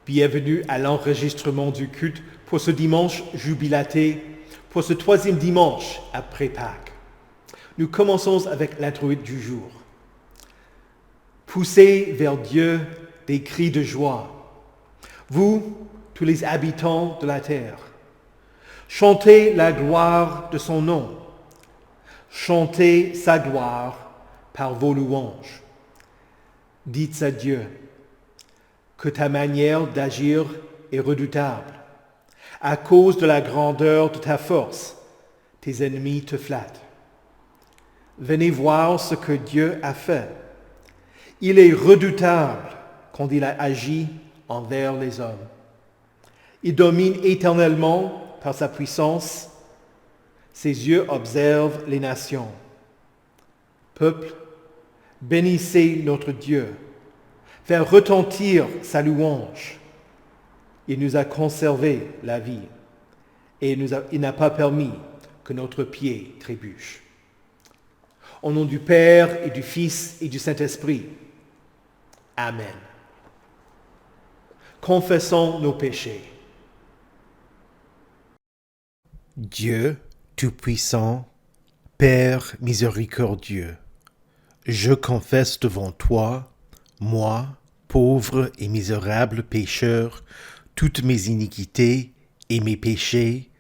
Bienvenue à l'enregistrement du culte pour ce dimanche jubilaté, pour ce troisième dimanche après Pâques. Nous commençons avec l'introïte du jour. Poussez vers Dieu des cris de joie. Vous, tous les habitants de la terre, chantez la gloire de son nom. Chantez sa gloire par vos louanges. Dites à Dieu que ta manière d'agir est redoutable. À cause de la grandeur de ta force, tes ennemis te flattent. Venez voir ce que Dieu a fait. Il est redoutable quand il a agi envers les hommes. Il domine éternellement par sa puissance. Ses yeux observent les nations. Peuple, bénissez notre Dieu. Faire retentir sa louange. Il nous a conservé la vie et il n'a pas permis que notre pied trébuche. Au nom du Père et du Fils et du Saint-Esprit. Amen. Confessons nos péchés. Dieu Tout-Puissant, Père miséricordieux, je confesse devant toi, moi, pauvre et misérable pécheur, toutes mes iniquités et mes péchés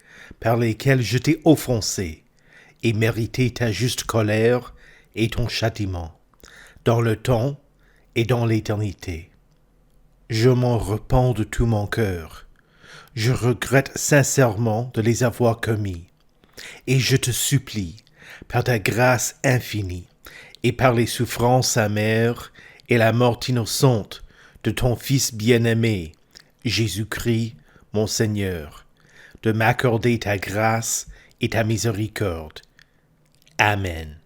par lesquels je t'ai offensé et mérité ta juste colère et ton châtiment, dans le temps et dans l'éternité. Je m'en repens de tout mon cœur. Je regrette sincèrement de les avoir commis, et je te supplie, par ta grâce infinie, et par les souffrances amères et la mort innocente de ton Fils bien-aimé, Jésus-Christ, mon Seigneur, de m'accorder ta grâce et ta miséricorde. Amen.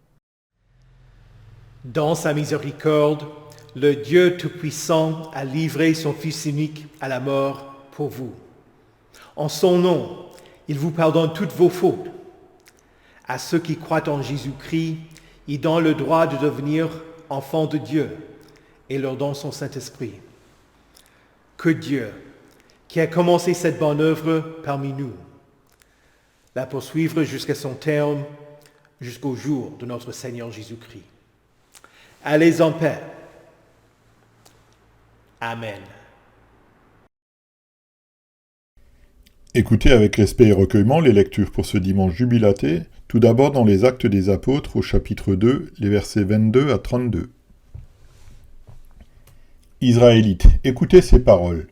Dans sa miséricorde, le Dieu Tout-Puissant a livré son Fils unique à la mort pour vous. En son nom, il vous pardonne toutes vos fautes. À ceux qui croient en Jésus-Christ, il donne le droit de devenir enfants de Dieu et leur donne son Saint-Esprit. Que Dieu, qui a commencé cette bonne œuvre parmi nous, la poursuivre jusqu'à son terme, jusqu'au jour de notre Seigneur Jésus-Christ. Allez en paix. Amen. Écoutez avec respect et recueillement les lectures pour ce dimanche jubilaté, tout d'abord dans les Actes des Apôtres au chapitre 2, les versets 22 à 32. Israélites, écoutez ces paroles.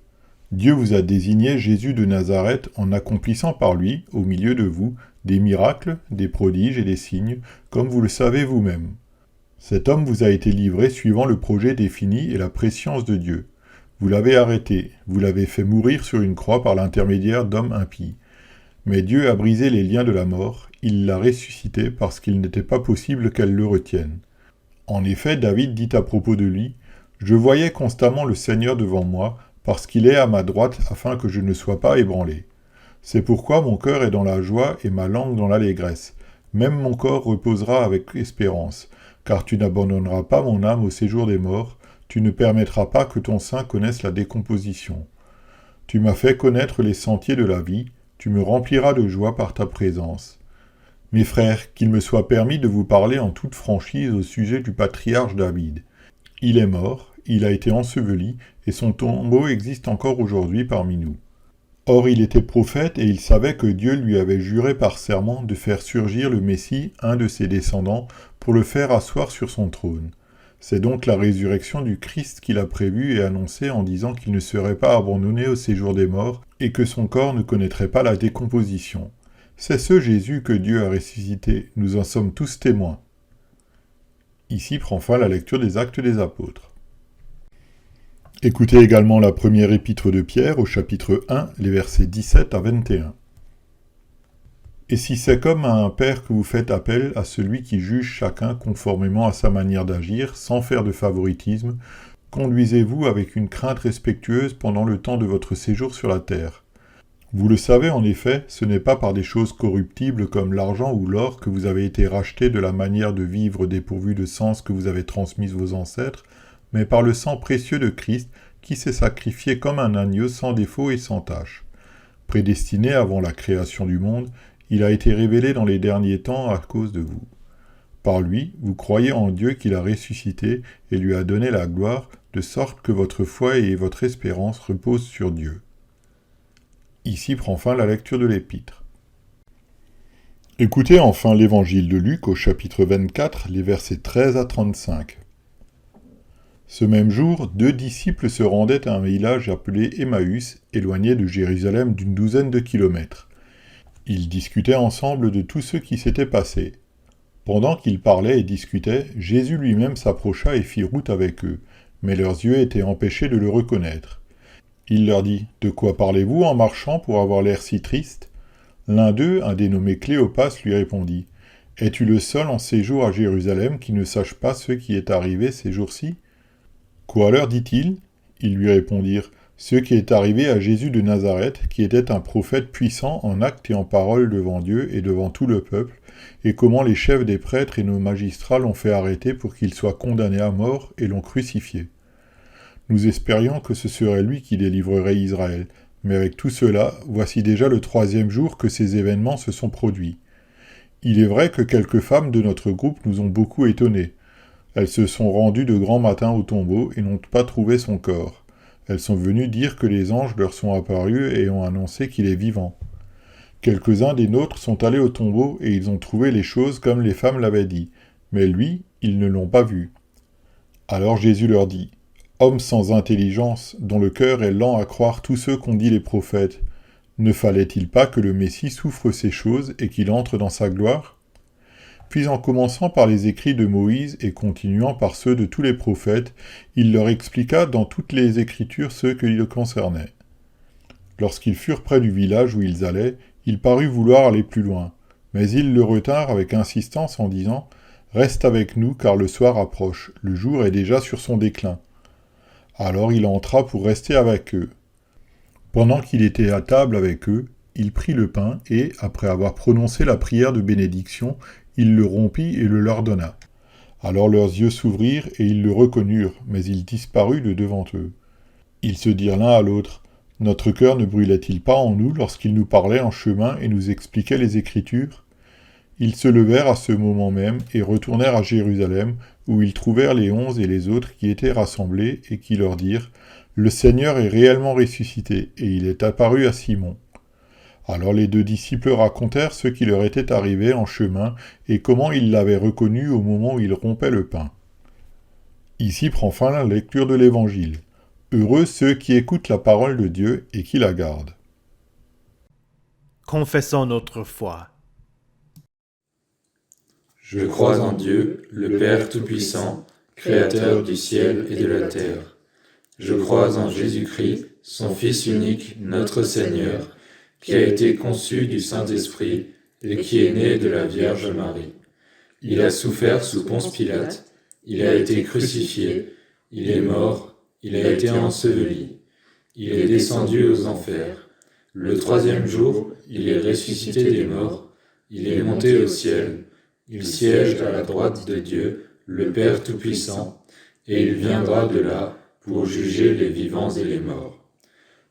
Dieu vous a désigné Jésus de Nazareth en accomplissant par lui, au milieu de vous, des miracles, des prodiges et des signes, comme vous le savez vous-même. Cet homme vous a été livré suivant le projet défini et la prescience de Dieu. Vous l'avez arrêté, vous l'avez fait mourir sur une croix par l'intermédiaire d'hommes impies. Mais Dieu a brisé les liens de la mort, il l'a ressuscité parce qu'il n'était pas possible qu'elle le retienne. En effet, David dit à propos de lui, « Je voyais constamment le Seigneur devant moi, parce qu'il est à ma droite afin que je ne sois pas ébranlé. C'est pourquoi mon cœur est dans la joie et ma langue dans l'allégresse. Même mon corps reposera avec espérance, car tu n'abandonneras pas mon âme au séjour des morts, tu ne permettras pas que ton sein connaisse la décomposition. Tu m'as fait connaître les sentiers de la vie, tu me rempliras de joie par ta présence. Mes frères, qu'il me soit permis de vous parler en toute franchise au sujet du patriarche David. Il est mort, il a été enseveli, et son tombeau existe encore aujourd'hui parmi nous. Or il était prophète et il savait que Dieu lui avait juré par serment de faire surgir le Messie, un de ses descendants, pour le faire asseoir sur son trône. C'est donc la résurrection du Christ qu'il a prévue et annoncée en disant qu'il ne serait pas abandonné au séjour des morts et que son corps ne connaîtrait pas la décomposition. C'est ce Jésus que Dieu a ressuscité, nous en sommes tous témoins. Ici prend fin la lecture des Actes des Apôtres. Écoutez également la première épître de Pierre au chapitre 1, les versets 17 à 21. Et si c'est comme à un père que vous faites appel à celui qui juge chacun conformément à sa manière d'agir, sans faire de favoritisme, conduisez-vous avec une crainte respectueuse pendant le temps de votre séjour sur la terre. Vous le savez en effet, ce n'est pas par des choses corruptibles comme l'argent ou l'or que vous avez été rachetés de la manière de vivre dépourvue de sens que vous avez transmise vos ancêtres, mais par le sang précieux de Christ qui s'est sacrifié comme un agneau sans défaut et sans tache. Prédestiné avant la création du monde, il a été révélé dans les derniers temps à cause de vous. Par lui, vous croyez en Dieu qui l'a ressuscité et lui a donné la gloire, de sorte que votre foi et votre espérance reposent sur Dieu. Ici prend fin la lecture de l'Épître. Écoutez enfin l'Évangile de Luc au chapitre 24, les versets 13 à 35. Ce même jour, 2 disciples se rendaient à un village appelé Emmaüs, éloigné de Jérusalem d'une douzaine de kilomètres. Ils discutaient ensemble de tout ce qui s'était passé. Pendant qu'ils parlaient et discutaient, Jésus lui-même s'approcha et fit route avec eux, mais leurs yeux étaient empêchés de le reconnaître. Il leur dit « De quoi parlez-vous en marchant pour avoir l'air si triste ?» L'un d'eux, un dénommé Cléopas, lui répondit « Es-tu le seul en séjour à Jérusalem qui ne sache pas ce qui est arrivé ces jours-ci » Quoi leur dit-il ? Ils lui répondirent « Ce qui est arrivé à Jésus de Nazareth, qui était un prophète puissant en actes et en paroles devant Dieu et devant tout le peuple, et comment les chefs des prêtres et nos magistrats l'ont fait arrêter pour qu'il soit condamné à mort et l'ont crucifié. Nous espérions que ce serait lui qui délivrerait Israël, mais avec tout cela, voici déjà le 3e jour que ces événements se sont produits. Il est vrai que quelques femmes de notre groupe nous ont beaucoup étonnés. Elles se sont rendues de grand matin au tombeau et n'ont pas trouvé son corps. Elles sont venues dire que les anges leur sont apparus et ont annoncé qu'il est vivant. Quelques-uns des nôtres sont allés au tombeau et ils ont trouvé les choses comme les femmes l'avaient dit, mais lui, ils ne l'ont pas vu. Alors Jésus leur dit « Hommes sans intelligence, dont le cœur est lent à croire tous ceux qu'ont dit les prophètes, ne fallait-il pas que le Messie souffre ces choses et qu'il entre dans sa gloire ?» Puis en commençant par les écrits de Moïse et continuant par ceux de tous les prophètes, il leur expliqua dans toutes les Écritures ce qui le concernait. Lorsqu'ils furent près du village où ils allaient, il parut vouloir aller plus loin, mais ils le retinrent avec insistance en disant « Reste avec nous car le soir approche, le jour est déjà sur son déclin. » Alors il entra pour rester avec eux. Pendant qu'il était à table avec eux, il prit le pain et, après avoir prononcé la prière de bénédiction, il le rompit et le leur donna. Alors leurs yeux s'ouvrirent et ils le reconnurent, mais il disparut de devant eux. Ils se dirent l'un à l'autre « Notre cœur ne brûlait-il pas en nous lorsqu'il nous parlait en chemin et nous expliquait les Écritures ?» Ils se levèrent à ce moment même et retournèrent à Jérusalem, où ils trouvèrent les 11 et les autres qui étaient rassemblés et qui leur dirent « Le Seigneur est réellement ressuscité et il est apparu à Simon. » Alors les 2 disciples racontèrent ce qui leur était arrivé en chemin et comment ils l'avaient reconnu au moment où ils rompaient le pain. Ici prend fin la lecture de l'Évangile. Heureux ceux qui écoutent la parole de Dieu et qui la gardent. Confessons notre foi. Je crois en Dieu, le Père Tout-Puissant, Créateur du ciel et de la terre. Je crois en Jésus-Christ, son Fils unique, notre Seigneur, qui a été conçu du Saint-Esprit et qui est né de la Vierge Marie. Il a souffert sous Ponce Pilate, il a été crucifié, il est mort, il a été enseveli, il est descendu aux enfers. Le 3e jour, il est ressuscité des morts, il est monté au ciel, il siège à la droite de Dieu, le Père Tout-Puissant, et il viendra de là pour juger les vivants et les morts.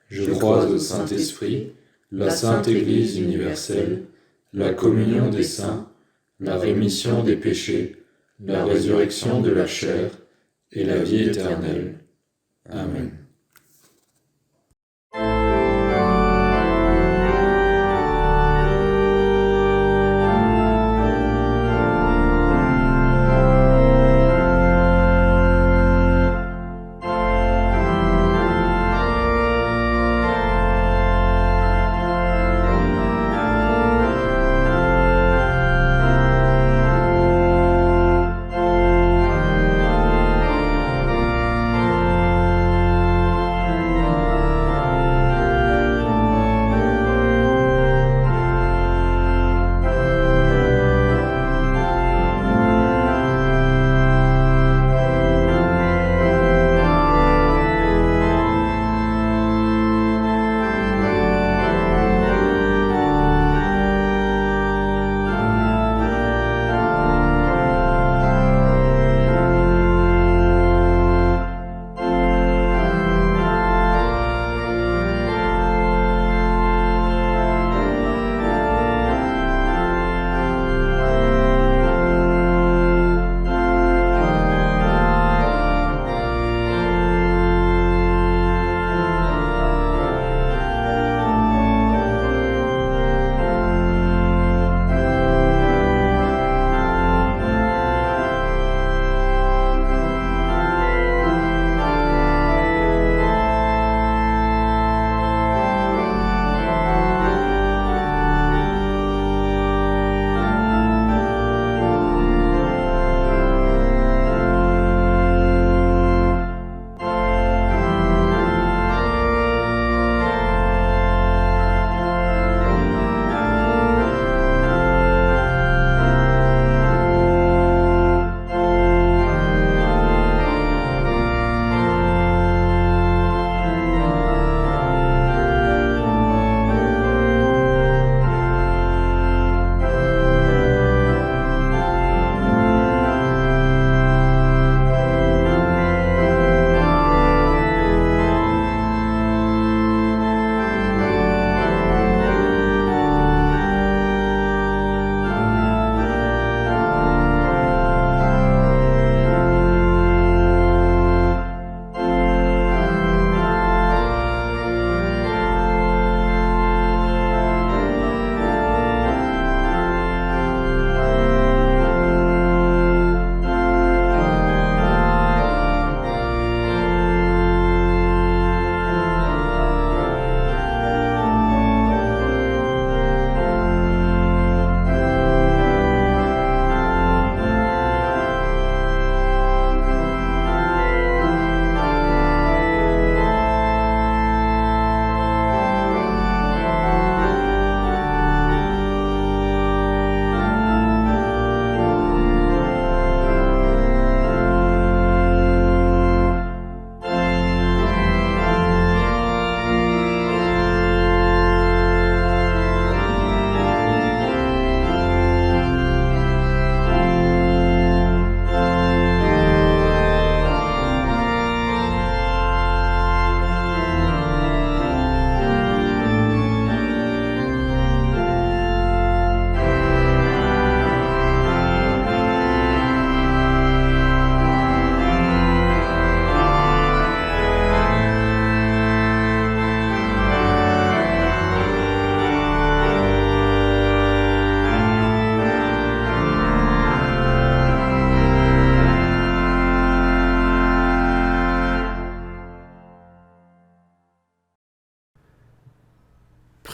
Je crois au Saint-Esprit, la Sainte Église universelle, la communion des saints, la rémission des péchés, la résurrection de la chair et la vie éternelle. Amen.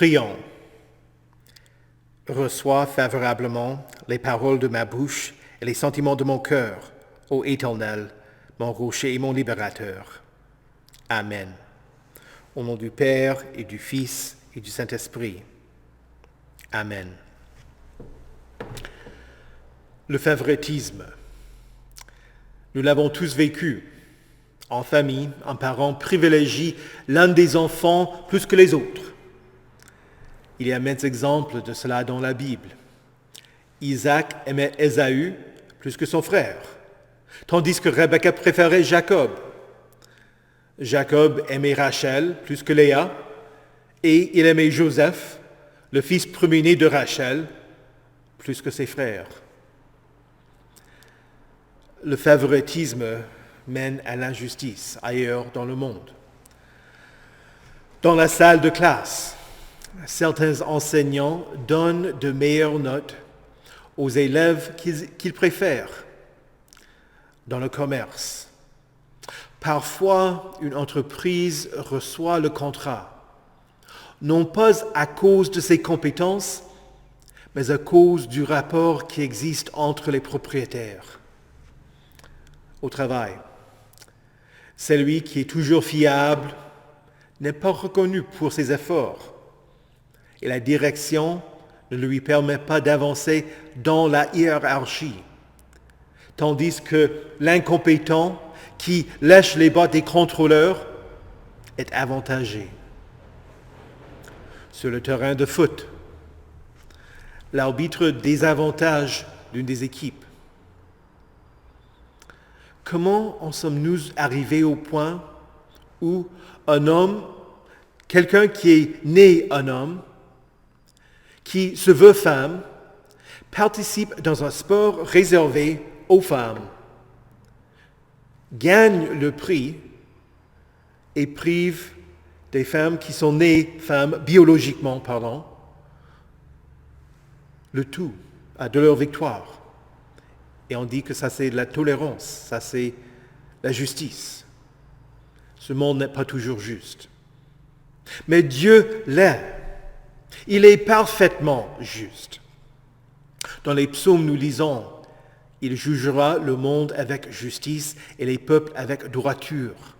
Prions. Reçois favorablement les paroles de ma bouche et les sentiments de mon cœur, ô Éternel, mon rocher et mon libérateur. Amen. Au nom du Père et du Fils et du Saint-Esprit. Amen. Le favoritisme. Nous l'avons tous vécu. En famille, un parent privilégie l'un des enfants plus que les autres. Il y a maints exemples de cela dans la Bible. Isaac aimait Ésaü plus que son frère, tandis que Rebecca préférait Jacob. Jacob aimait Rachel plus que Léa, et il aimait Joseph, le fils premier-né de Rachel, plus que ses frères. Le favoritisme mène à l'injustice ailleurs dans le monde. Dans la salle de classe, certains enseignants donnent de meilleures notes aux élèves qu'ils préfèrent. Dans le commerce, parfois une entreprise reçoit le contrat, non pas à cause de ses compétences, mais à cause du rapport qui existe entre les propriétaires. Au travail, celui qui est toujours fiable n'est pas reconnu pour ses efforts et la direction ne lui permet pas d'avancer dans la hiérarchie, tandis que l'incompétent qui lèche les bottes des contrôleurs est avantagé. Sur le terrain de foot, l'arbitre désavantage l'une des équipes. Comment en sommes-nous arrivés au point où un homme, quelqu'un qui est né un homme, qui se veut femme, participe dans un sport réservé aux femmes, gagne le prix et prive des femmes qui sont nées femmes, biologiquement parlant, le tout de leur victoire. Et on dit que ça c'est la tolérance, ça c'est la justice. Ce monde n'est pas toujours juste. Mais Dieu l'est. Il est parfaitement juste. Dans les psaumes, nous lisons, « Il jugera le monde avec justice et les peuples avec droiture. »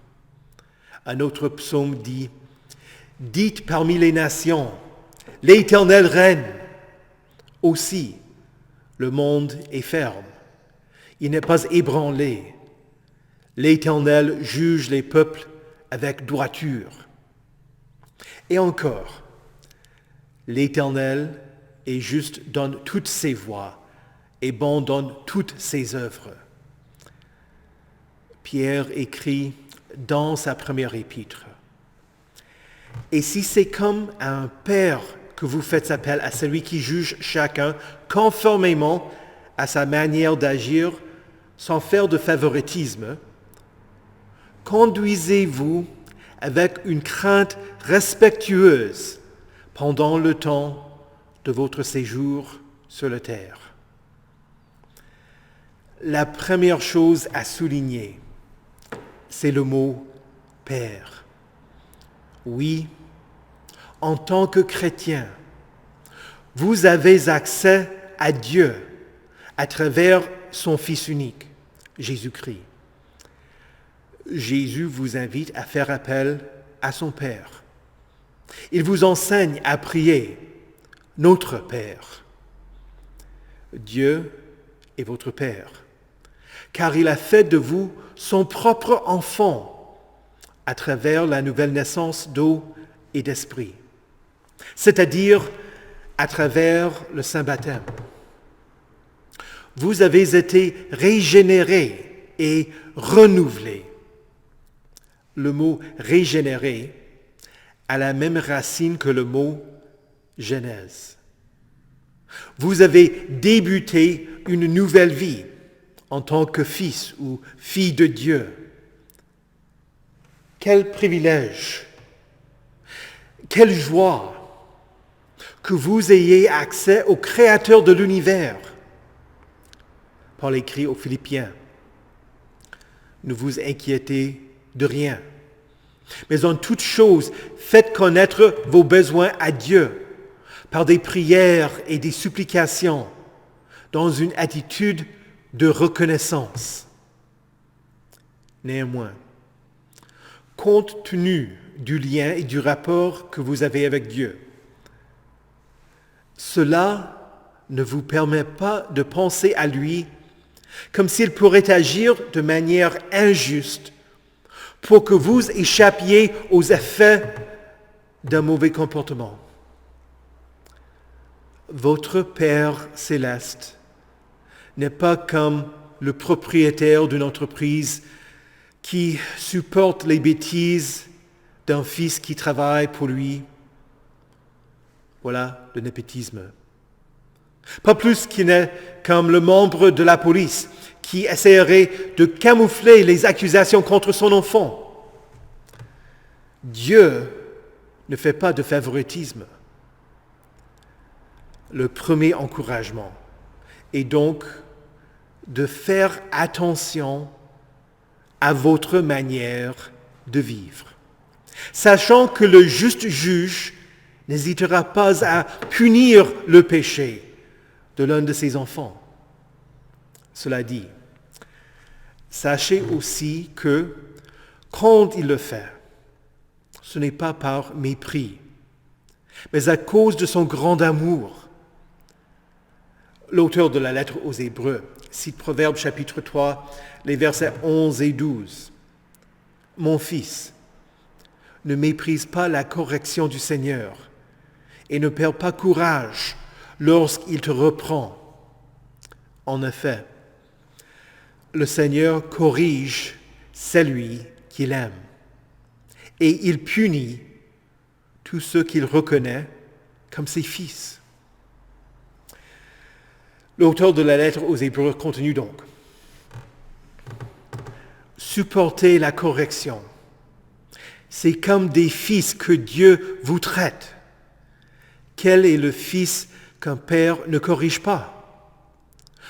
Un autre psaume dit, « Dites parmi les nations, l'Éternel règne. Aussi, le monde est ferme. Il n'est pas ébranlé. L'Éternel juge les peuples avec droiture. » Et encore, l'Éternel est juste dans toutes ses voies et bon dans toutes ses œuvres. Pierre écrit dans sa première épître, « Et si c'est comme à un père que vous faites appel à celui qui juge chacun conformément à sa manière d'agir sans faire de favoritisme, conduisez-vous avec une crainte respectueuse pendant le temps de votre séjour sur la terre. » La première chose à souligner, c'est le mot « Père ». Oui, en tant que chrétien, vous avez accès à Dieu à travers son Fils unique, Jésus-Christ. Jésus vous invite à faire appel à son Père. Il vous enseigne à prier « Notre Père ». Dieu est votre Père, car il a fait de vous son propre enfant à travers la nouvelle naissance d'eau et d'esprit, c'est-à-dire à travers le saint baptême. Vous avez été régénérés et renouvelés. Le mot « régénérer » a la même racine que le mot « genèse ». Vous avez débuté une nouvelle vie en tant que fils ou fille de Dieu. Quel privilège, quelle joie que vous ayez accès au Créateur de l'univers. Paul écrit aux Philippiens, « Ne vous inquiétez de rien, Mais en toute chose, faites connaître vos besoins à Dieu par des prières et des supplications dans une attitude de reconnaissance. Néanmoins, compte tenu du lien et du rapport que vous avez avec Dieu, cela ne vous permet pas de penser à lui comme s'il pourrait agir de manière injuste pour que vous échappiez aux effets d'un mauvais comportement. Votre Père céleste n'est pas comme le propriétaire d'une entreprise qui supporte les bêtises d'un fils qui travaille pour lui. Voilà le népotisme. Pas plus qu'il n'est comme le membre de la police qui essaierait de camoufler les accusations contre son enfant. Dieu ne fait pas de favoritisme. Le premier encouragement est donc de faire attention à votre manière de vivre, sachant que le juste juge n'hésitera pas à punir le péché de l'un de ses enfants. Cela dit, sachez aussi que quand il le fait, ce n'est pas par mépris, mais à cause de son grand amour. L'auteur de la lettre aux Hébreux cite Proverbes chapitre 3, les versets 11 et 12. « Mon fils, ne méprise pas la correction du Seigneur et ne perds pas courage lorsqu'il te reprend. En effet, le Seigneur corrige celui qu'il aime et il punit tous ceux qu'il reconnaît comme ses fils. » L'auteur de la lettre aux Hébreux continue donc. Supportez la correction. C'est comme des fils que Dieu vous traite. Quel est le fils qu'un père ne corrige pas?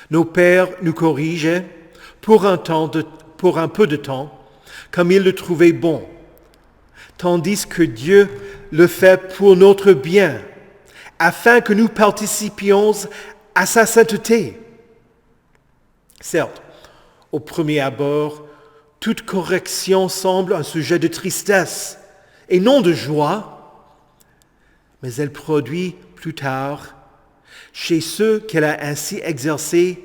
Nos pères nous corrigeaient pour un peu de temps, comme ils le trouvaient bon, tandis que Dieu le fait pour notre bien, afin que nous participions à sa sainteté. Certes, au premier abord, toute correction semble un sujet de tristesse et non de joie, mais elle produit plus tard, chez ceux qu'elle a ainsi exercés,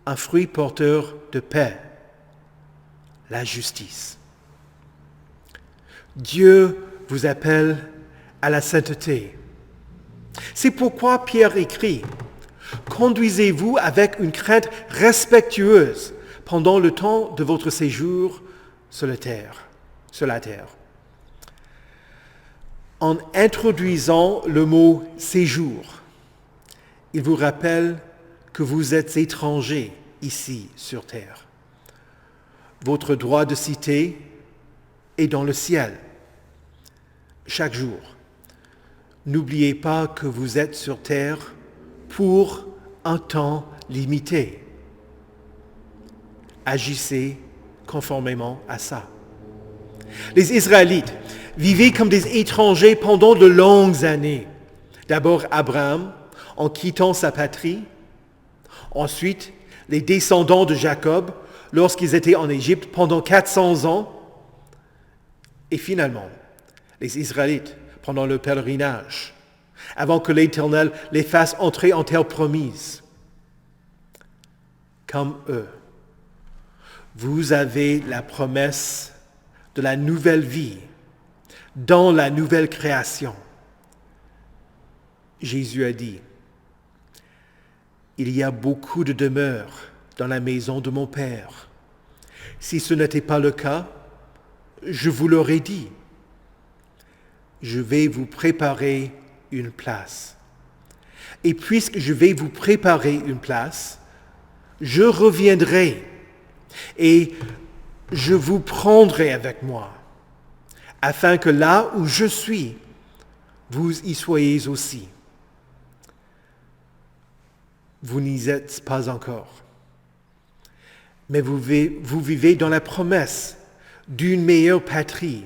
un fruit porteur de paix, la justice. Dieu vous appelle à la sainteté. C'est pourquoi Pierre écrit: conduisez-vous avec une crainte respectueuse pendant le temps de votre séjour sur la terre. En introduisant le mot séjour, il vous rappelle que vous êtes étrangers ici sur terre. Votre droit de cité est dans le ciel. Chaque jour, n'oubliez pas que vous êtes sur terre pour un temps limité. Agissez conformément à ça. Les Israélites vivaient comme des étrangers pendant de longues années. D'abord Abraham, en quittant sa patrie. Ensuite, les descendants de Jacob, lorsqu'ils étaient en Égypte pendant 400 ans. Et finalement, les Israélites pendant le pèlerinage, avant que l'Éternel les fasse entrer en terre promise. Comme eux, vous avez la promesse de la nouvelle vie dans la nouvelle création. Jésus a dit: il y a beaucoup de demeures dans la maison de mon Père. Si ce n'était pas le cas, je vous l'aurais dit. Je vais vous préparer une place. Et puisque je vais vous préparer une place, je reviendrai et je vous prendrai avec moi, afin que là où je suis, vous y soyez aussi. Vous n'y êtes pas encore, mais vous vivez dans la promesse d'une meilleure patrie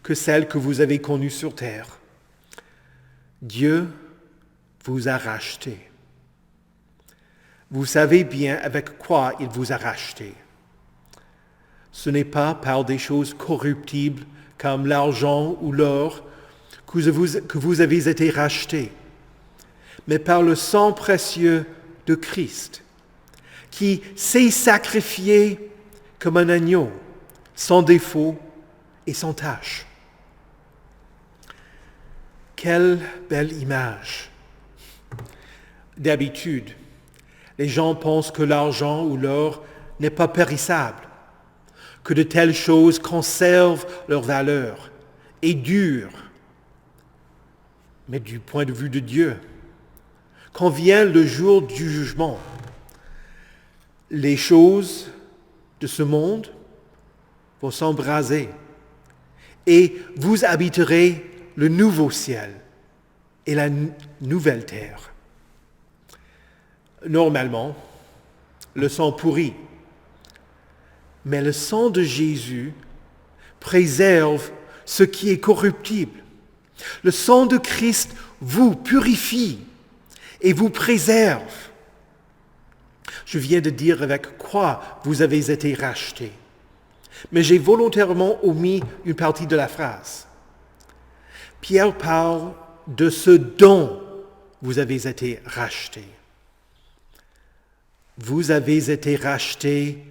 que celles que vous avez connues sur terre. Dieu vous a racheté. Vous savez bien avec quoi il vous a racheté. Ce n'est pas par des choses corruptibles comme l'argent ou l'or que vous avez été rachetés, mais par le sang précieux de Christ, qui s'est sacrifié comme un agneau, sans défaut et sans tache. Quelle belle image! D'habitude, les gens pensent que l'argent ou l'or n'est pas périssable, que de telles choses conservent leur valeur et durent. Mais du point de vue de Dieu, quand vient le jour du jugement, les choses de ce monde vont s'embraser et vous habiterez le nouveau ciel et la nouvelle terre. Normalement, le sang pourrit, mais le sang de Jésus préserve ce qui est corruptible. Le sang de Christ vous purifie et vous préserve. Je viens de dire avec quoi vous avez été rachetés, mais j'ai volontairement omis une partie de la phrase. Pierre parle de ce dont vous avez été rachetés. Vous avez été rachetés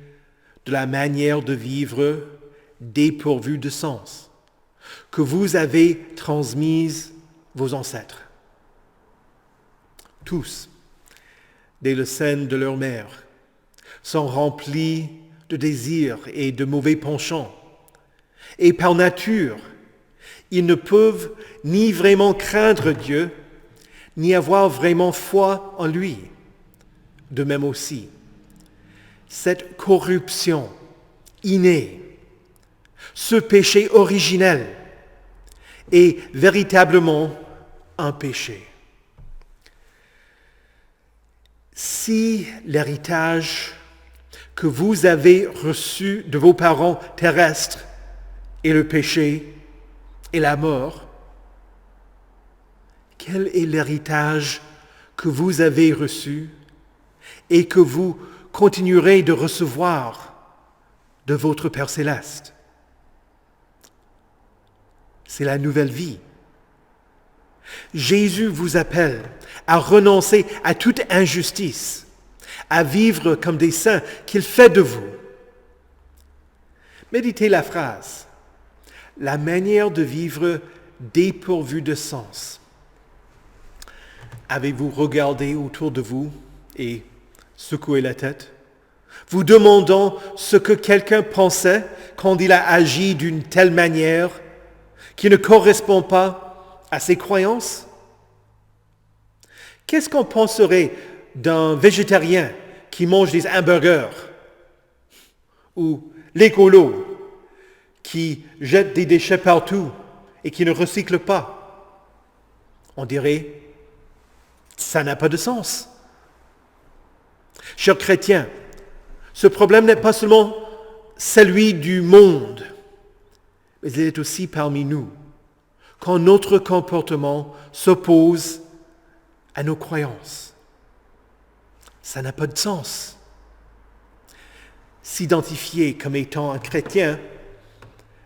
de la manière de vivre dépourvue de sens, que vous avez transmise vos ancêtres. Tous, dès le sein de leur mère, sont remplis de désirs et de mauvais penchants. Et par nature, ils ne peuvent ni vraiment craindre Dieu, ni avoir vraiment foi en lui. De même aussi, cette corruption innée, ce péché originel, est véritablement un péché. Si l'héritage que vous avez reçu de vos parents terrestres est le péché et la mort, quel est l'héritage que vous avez reçu et que vous continuerez de recevoir de votre Père céleste? C'est la nouvelle vie. Jésus vous appelle à renoncer à toute injustice, à vivre comme des saints qu'il fait de vous. Méditez la phrase, la manière de vivre dépourvue de sens. Avez-vous regardé autour de vous et secoué la tête, vous demandant ce que quelqu'un pensait quand il a agi d'une telle manière qui ne correspond pas à ses croyances? Qu'est-ce qu'on penserait d'un végétarien qui mange des hamburgers ou l'écolo qui jette des déchets partout et qui ne recycle pas? On dirait, ça n'a pas de sens. Chers chrétiens, ce problème n'est pas seulement celui du monde, mais il est aussi parmi nous, quand notre comportement s'oppose à nos croyances. Ça n'a pas de sens. S'identifier comme étant un chrétien,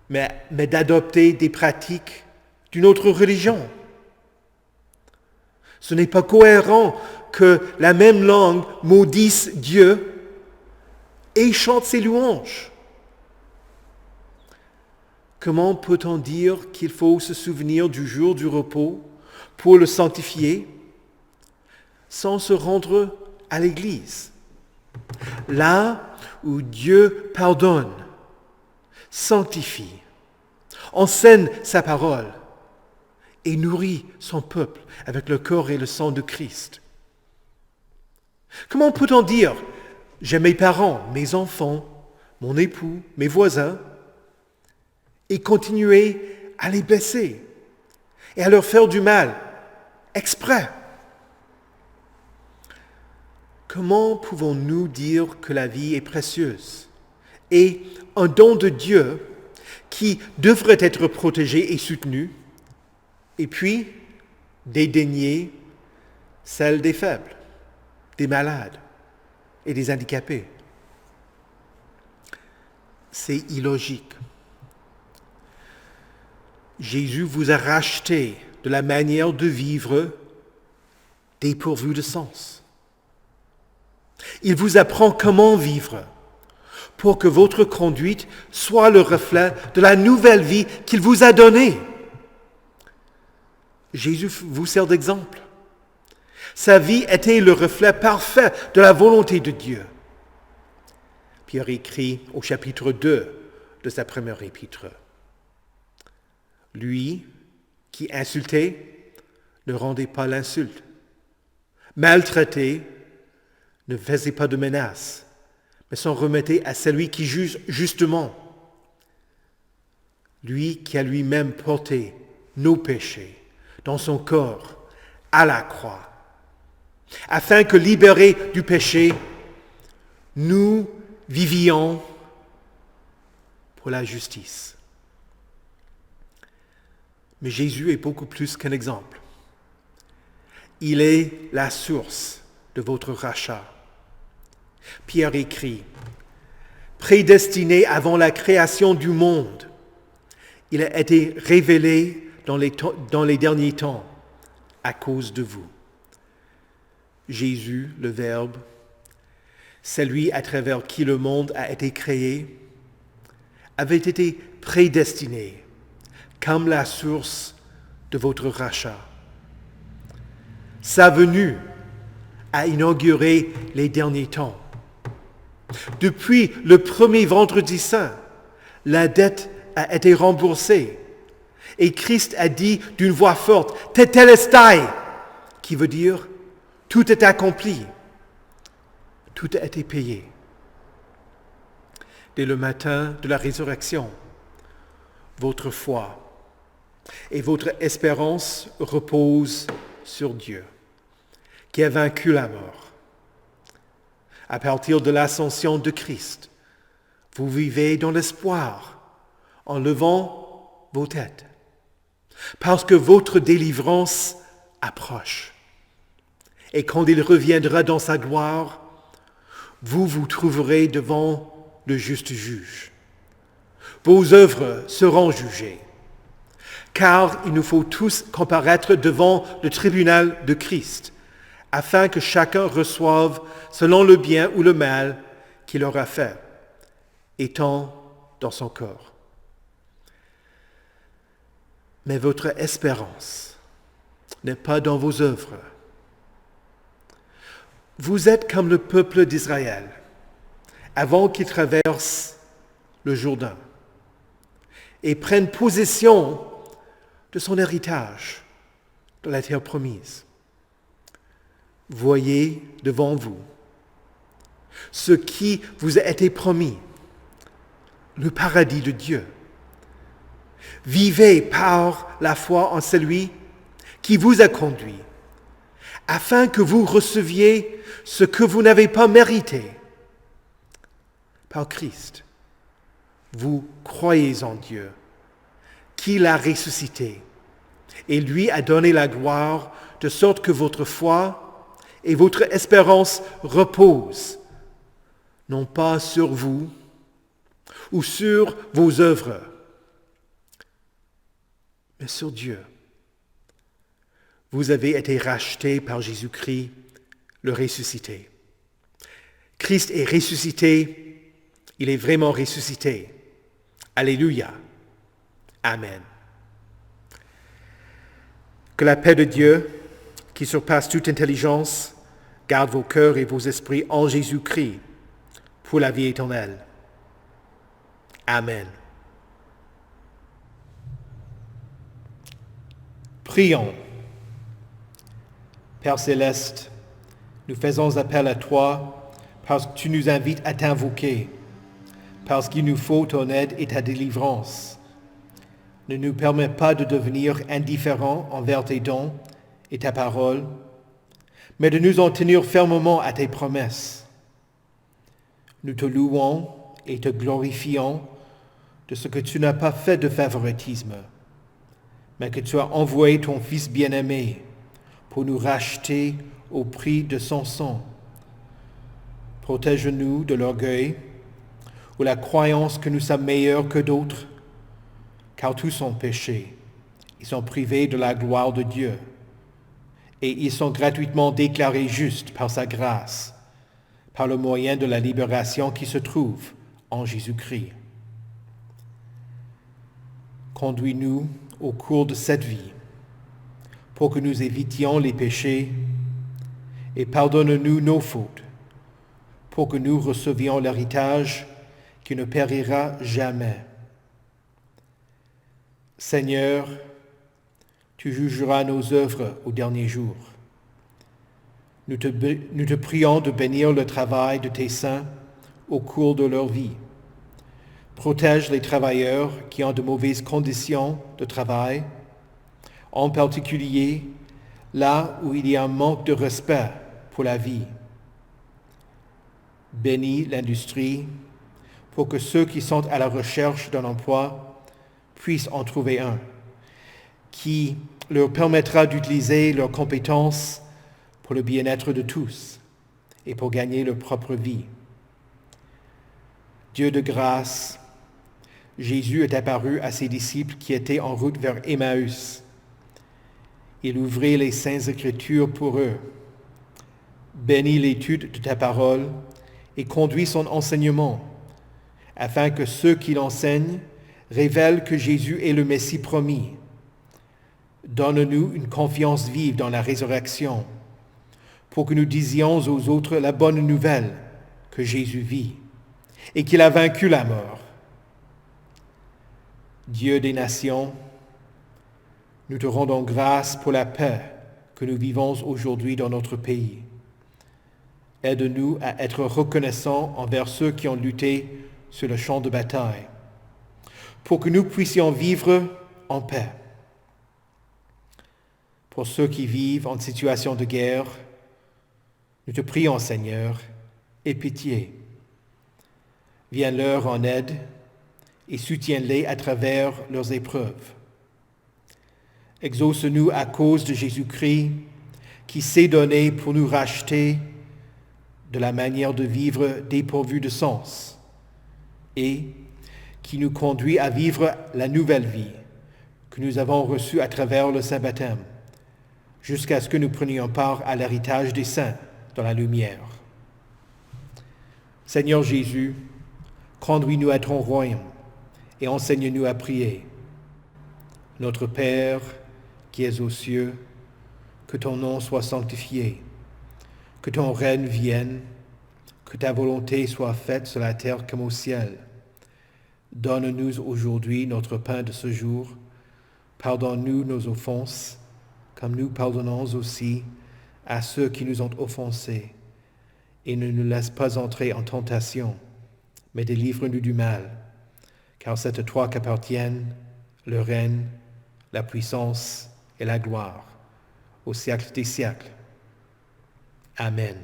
mais d'adopter des pratiques d'une autre religion. Ce n'est pas cohérent que la même langue maudisse Dieu et chante ses louanges. Comment peut-on dire qu'il faut se souvenir du jour du repos pour le sanctifier sans se rendre à l'Église? Là où Dieu pardonne, sanctifie, enseigne sa parole et nourrit son peuple avec le corps et le sang de Christ. Comment peut-on dire « J'aime mes parents, mes enfants, mon époux, mes voisins » et continuer à les blesser et à leur faire du mal exprès? Comment pouvons-nous dire que la vie est précieuse et un don de Dieu qui devraient être protégées et soutenues, et puis dédaigner celles des faibles, des malades et des handicapés. C'est illogique. Jésus vous a racheté de la manière de vivre dépourvue de sens. Il vous apprend comment vivre pour que votre conduite soit le reflet de la nouvelle vie qu'il vous a donnée. Jésus vous sert d'exemple. Sa vie était le reflet parfait de la volonté de Dieu. Pierre écrit au chapitre 2 de sa première épître. Lui qui insultait ne rendait pas l'insulte. Maltraité ne faisait pas de menaces, mais s'en remettait à celui qui juge justement. Lui qui a lui-même porté nos péchés dans son corps à la croix, afin que, libérés du péché, nous vivions pour la justice. Mais Jésus est beaucoup plus qu'un exemple. Il est la source de votre rachat. Pierre écrit, prédestiné avant la création du monde, il a été révélé dans les derniers temps à cause de vous. Jésus, le Verbe, celui à travers qui le monde a été créé, avait été prédestiné comme la source de votre rachat. Sa venue a inauguré les derniers temps. Depuis le premier vendredi saint, la dette a été remboursée et Christ a dit d'une voix forte, Tetelestai, qui veut dire tout est accompli, tout a été payé. Dès le matin de la résurrection, votre foi et votre espérance reposent sur Dieu, qui a vaincu la mort. À partir de l'ascension de Christ, vous vivez dans l'espoir en levant vos têtes, parce que votre délivrance approche. Et quand il reviendra dans sa gloire, vous vous trouverez devant le juste juge. Vos œuvres seront jugées, car il nous faut tous comparaître devant le tribunal de Christ, afin que chacun reçoive selon le bien ou le mal qu'il aura fait, étant dans son corps. Mais votre espérance n'est pas dans vos œuvres. Vous êtes comme le peuple d'Israël, avant qu'il traverse le Jourdain et prenne possession de son héritage, de la terre promise. Voyez devant vous ce qui vous a été promis, le paradis de Dieu. Vivez par la foi en celui qui vous a conduit, afin que vous receviez ce que vous n'avez pas mérité. Par Christ, vous croyez en Dieu, qui l'a ressuscité, et lui a donné la gloire, de sorte que votre foi et votre espérance reposent, non pas sur vous ou sur vos œuvres, mais sur Dieu. Vous avez été rachetés par Jésus-Christ, le ressuscité. Christ est ressuscité, il est vraiment ressuscité. Alléluia. Amen. Que la paix de Dieu, qui surpasse toute intelligence, garde vos cœurs et vos esprits en Jésus-Christ pour la vie éternelle. Amen. Prions. Père céleste, nous faisons appel à toi parce que tu nous invites à t'invoquer, parce qu'il nous faut ton aide et ta délivrance. Ne nous permets pas de devenir indifférents envers tes dons et ta parole, mais de nous en tenir fermement à tes promesses. Nous te louons et te glorifions de ce que tu n'as pas fait de favoritisme, mais que tu as envoyé ton Fils bien-aimé pour nous racheter au prix de son sang. Protège-nous de l'orgueil ou la croyance que nous sommes meilleurs que d'autres, car tous sont péchés. Ils sont privés de la gloire de Dieu et ils sont gratuitement déclarés justes par sa grâce, par le moyen de la libération qui se trouve en Jésus-Christ. Conduis-nous au cours de cette vie pour que nous évitions les péchés et pardonne-nous nos fautes pour que nous recevions l'héritage qui ne périra jamais. Seigneur, tu jugeras nos œuvres au dernier jour. Nous te prions de bénir le travail de tes saints au cours de leur vie. Protège les travailleurs qui ont de mauvaises conditions de travail, en particulier là où il y a un manque de respect pour la vie. Bénis l'industrie pour que ceux qui sont à la recherche d'un emploi puissent en trouver un, qui leur permettra d'utiliser leurs compétences pour le bien-être de tous et pour gagner leur propre vie. Dieu de grâce, Jésus est apparu à ses disciples qui étaient en route vers Emmaüs. Il ouvrit les Saintes Écritures pour eux. Bénis l'étude de ta parole et conduis son enseignement, afin que ceux qui l'enseignent révèlent que Jésus est le Messie promis. Donne-nous une confiance vive dans la résurrection, pour que nous disions aux autres la bonne nouvelle que Jésus vit et qu'il a vaincu la mort. Dieu des nations, nous te rendons grâce pour la paix que nous vivons aujourd'hui dans notre pays. Aide-nous à être reconnaissants envers ceux qui ont lutté sur le champ de bataille, pour que nous puissions vivre en paix. Pour ceux qui vivent en situation de guerre, nous te prions, Seigneur, aie pitié. Viens-leur en aide et soutiens-les à travers leurs épreuves. Exauce-nous à cause de Jésus-Christ, qui s'est donné pour nous racheter de la manière de vivre dépourvue de sens et qui nous conduit à vivre la nouvelle vie que nous avons reçue à travers le Saint Baptême, jusqu'à ce que nous prenions part à l'héritage des saints dans la lumière. Seigneur Jésus, conduis-nous à ton royaume et enseigne-nous à prier. Notre Père, qui es aux cieux, que ton nom soit sanctifié, que ton règne vienne, que ta volonté soit faite sur la terre comme au ciel. Donne-nous aujourd'hui notre pain de ce jour. Pardonne-nous nos offenses, comme nous pardonnons aussi à ceux qui nous ont offensés. Et ne nous laisse pas entrer en tentation, mais délivre-nous du mal, car c'est à toi qu'appartiennent le règne, la puissance et la gloire, au siècle des siècles. Amen.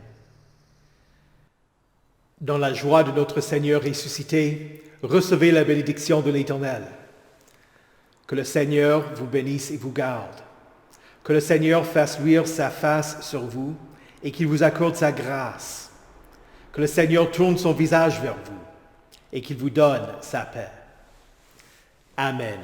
Dans la joie de notre Seigneur ressuscité, recevez la bénédiction de l'Éternel. Que le Seigneur vous bénisse et vous garde. Que le Seigneur fasse luire sa face sur vous et qu'il vous accorde sa grâce. Que le Seigneur tourne son visage vers vous et qu'il vous donne sa paix. Amen.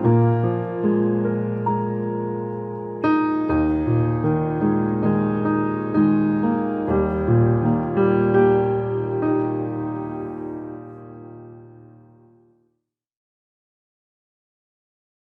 Amen.